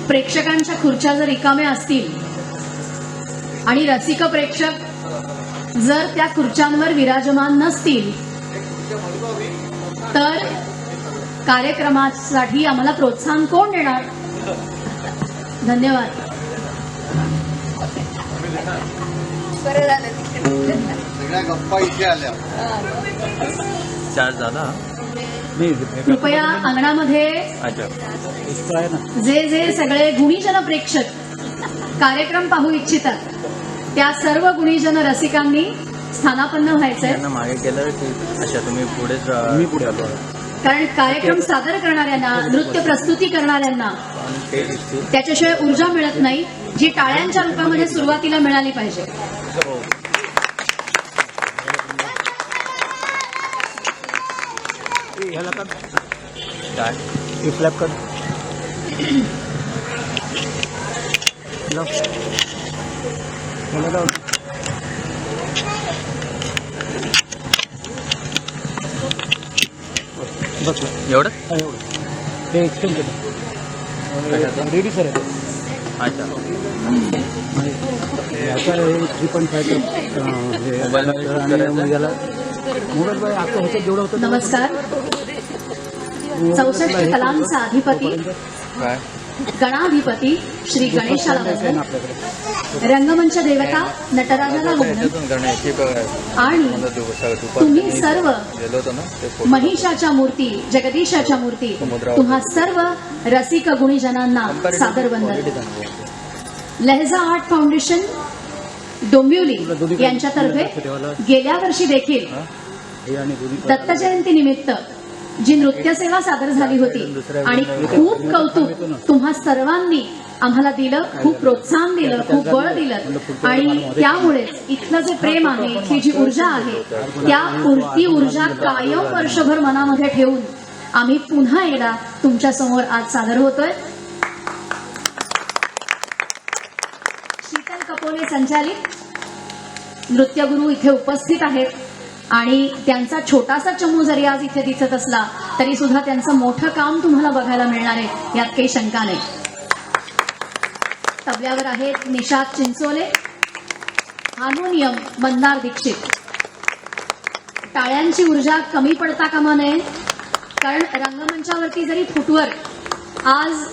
प्रेक्षकांच्या खुर्च्या जर रिकाम्या असतील आणि रसिक प्रेक्षक जर त्या खुर्च्यांवर विराजमान नसतील तर कार्यक्रमासाठी आम्हाला प्रोत्साहन कोण देणार? धन्यवाद. सगळ्या गप्पा इथे आल्या. चार्ज झाला. कृपया अंगणामध्ये जे जे सगळे गुणीजन प्रेक्षक कार्यक्रम पाहू इच्छितात त्या सर्व गुणीजन रसिकांनी स्थानापन्न व्हायचंय. त्यांना मागे केलं की अच्छा तुम्ही पुढेच मी पुढे आलो. कारण कार्यक्रम सादर करणाऱ्यांना, नृत्य प्रस्तुती करणाऱ्यांना त्याच्याशिवाय ऊर्जा मिळत नाही, जी टाळ्यांच्या रूपामध्ये सुरुवातीला मिळाली पाहिजे. काय फ्लॅप कर. बस एवढं ते एक्सचेंज रेडी सर आहे. अच्छा. याचा 3.5 याला मोबाईल बाय आता होतं जेवढं होतं. नमस्कार. 64 कलांचा अधिपती काय गणाधिपती श्री गणेशाला वंदन. रंगमंच देवता नटराजाला वंदन. आणि तुम्ही सर्व महिषाच्या मूर्ती, जगदीशाच्या मूर्ती, तुम्हा सर्व रसिक गुणीजनांना सादर वंदन. लहजा आर्ट फाउंडेशन डोंबिवली यांच्यातर्फे गेल्या वर्षी देखील दत्त जयंती निमित्त जी नृत्यसेवा सादर झाली होती आणि खूप कौतुक तुम्हा सर्वांनी आम्हाला दिलं, खूप प्रोत्साहन दिलं, खूप बळ दिलं. आणि त्यामुळे इथलं जे प्रेम आहे, इथली जी ऊर्जा आहे, ती ऊर्जा कायम वर्षभर मनामध्ये ठेवून आम्ही पुन्हा एकदा तुमच्या समोर आज सादर होतोय. शीतल कपोले संचालित नृत्यगुरू इथे उपस्थित आहेत आणि त्यांचा छोटासा चमू जरी आज इथे दिसत असला तरी सुद्धा त्यांचं मोठं काम तुम्हाला बघायला मिळणार आहे, यात काही शंका नाही. तबल्यावर आहेत निशाद चिंचोले, हार्मोनियम मंदार दीक्षित. टाळ्यांची ऊर्जा कमी पडता कामा नये, कारण रंगमंचावरती जरी फुटवर आज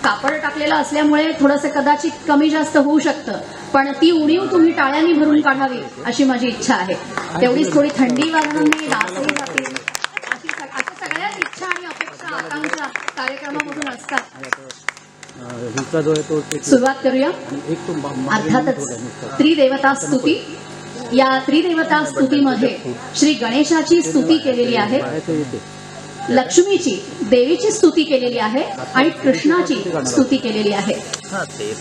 कापड टाकलेलं असल्यामुळे थोडंसं कदाचित कमी जास्त होऊ शकतं, पण ती उणीव तुम्ही टाळ्यांनी भरून काढावी अशी माझी इच्छा आहे. तेवढीच थोडी थंडी वाजण्याने डासही जातील, अशा सगळ्याच इच्छा आणि अपेक्षा आकांक्षा कार्यक्रमामधून असतात. सुरुवात करूया. अर्थातच त्रिदेवता स्तुती. या त्रिदेवता स्तुतीमध्ये श्री गणेशाची स्तुती केलेली आहे, लक्ष्मीची देवीची स्तुती केलेली आहे आणि कृष्णाची स्तुती केलेली आहे.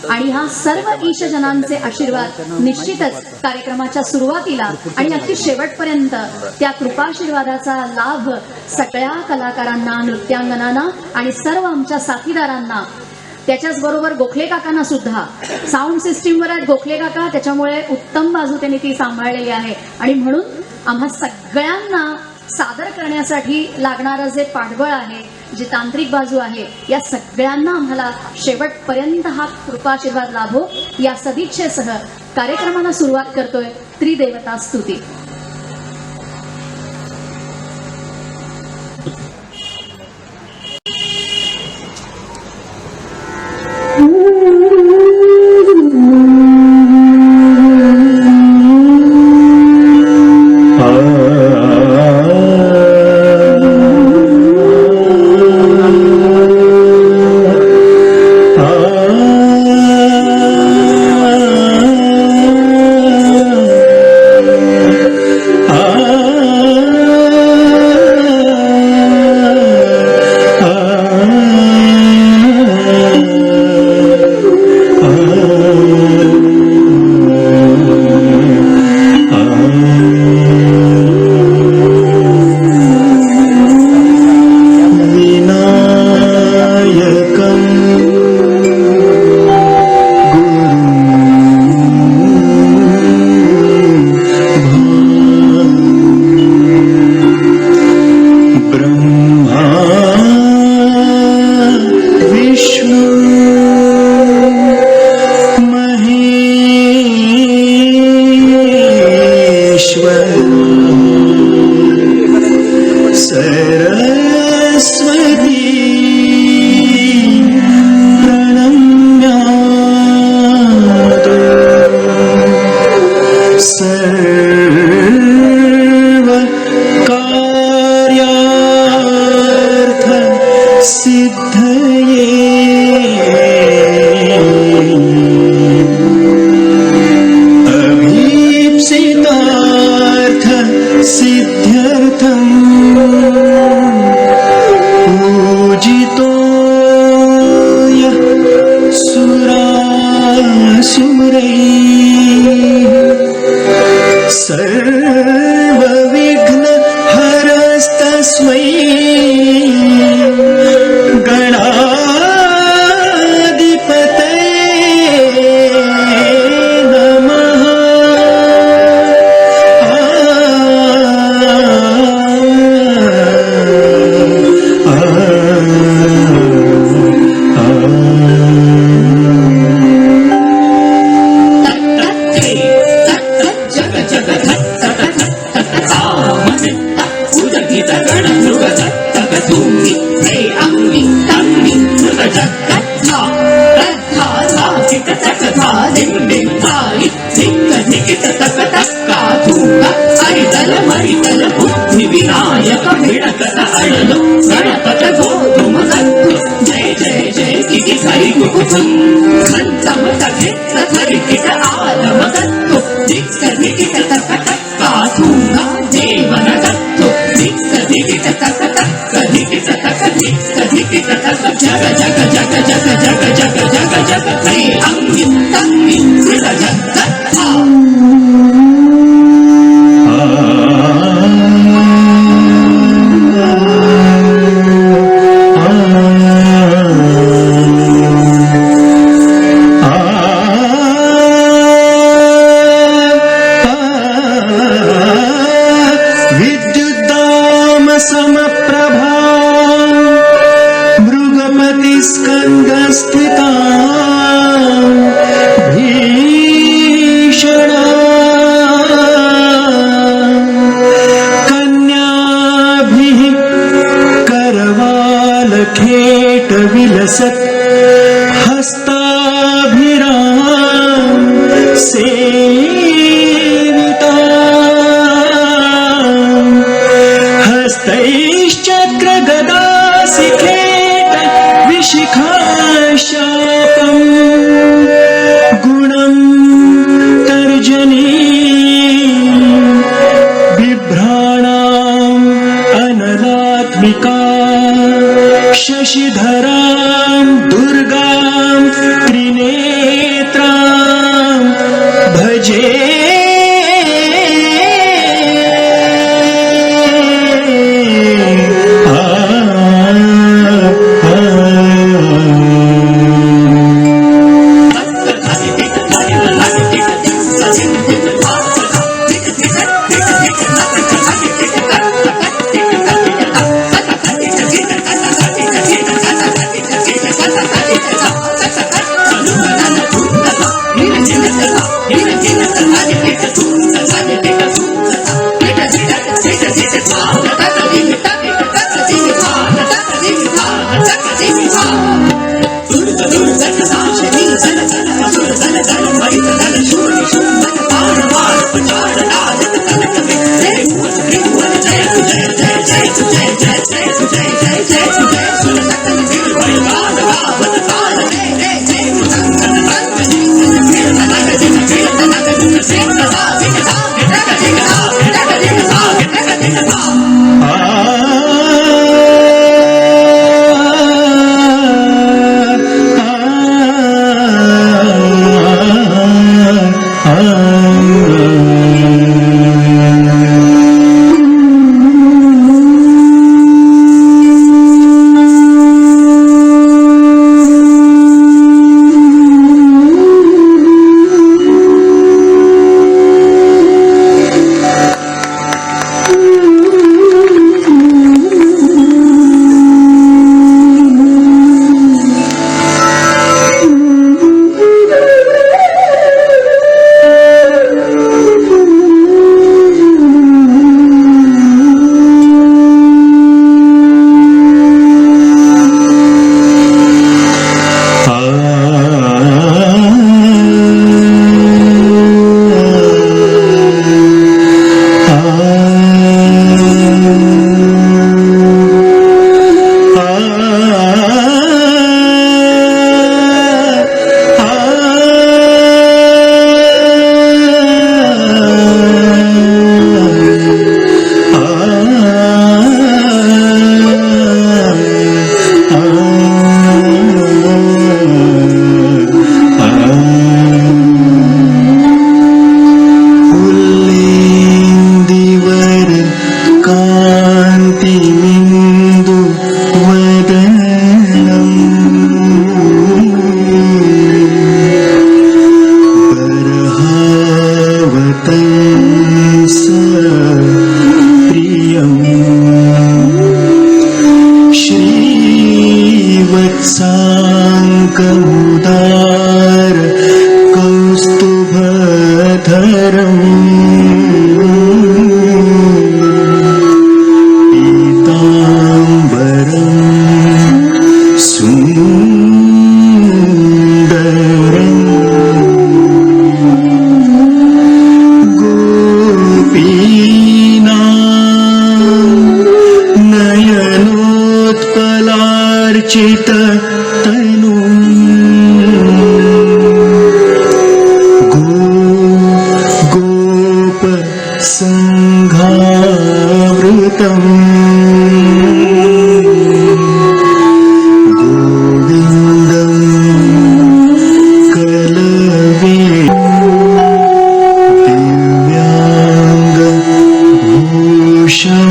आणि हा सर्व ईशजनांचे आशीर्वाद निश्चितच कार्यक्रमाच्या सुरुवातीला आणि अगदी शेवटपर्यंत त्या कृपाशीर्वादाचा लाभ सगळ्या कलाकारांना, नृत्यांगनांना आणि सर्व आमच्या साथीदारांना, त्याच्याच बरोबर गोखले काकांना सुद्धा. साऊंड सिस्टीमवर आहेत गोखले काका, त्याच्यामुळे उत्तम बाजू त्यांनी ती सांभाळलेली आहे. आणि म्हणून आम्हा सगळ्यांना सादर करण्यासाठी लागणारं जे पाठबळ आहे, जी तांत्रिक बाजू आहे, या सगळ्यांना आम्हाला शेवटपर्यंत हा कृपाशीर्वाद लाभो या सदिच्छेसह कार्यक्रमाला सुरुवात करतोय त्रिदेवता स्तुती. कथं पूजितो यः सुरासुरैः सर्वविघ्नहरस्तस्मै विनायक भिडकत अडलो गणपत गोधुम गंतु जय जय जय किती हरी कुकुम खंतम तथे तथरी किट आलम गंतु दिक्क दिकिट तक तक काथुंगा देवन गंतु दिक्क दिकिट तक तक दिकिट तक दिक्क दिकिट तक जग जग जग जग जग जग जग जग हे अंगी तंगी जग जग समप्रभा मृगपतिस्कन्दस्थिता भीषणा कन्याभिः करवालखेटविलसत् हस्ताभिराम सेविता हस्तैश्चक्रगदासिखेट विशिखाशापम् गुणं तर्जनी बिभ्राणाम् अनलात्मिका शशिधरां दुर्गां त्रिनेत्रां भजे ज्योतिमिन्दु वदनम् परहावतंस प्रियम् श्रीवत्साङ्कमुदार कौस्तुभधरम् पीताम्बरम् सुन्दरम् गोपीनां नयनोत्पलार्चित तनु गोप संघावृतम् गोविन्दं कलवे दिव्यांग भूषण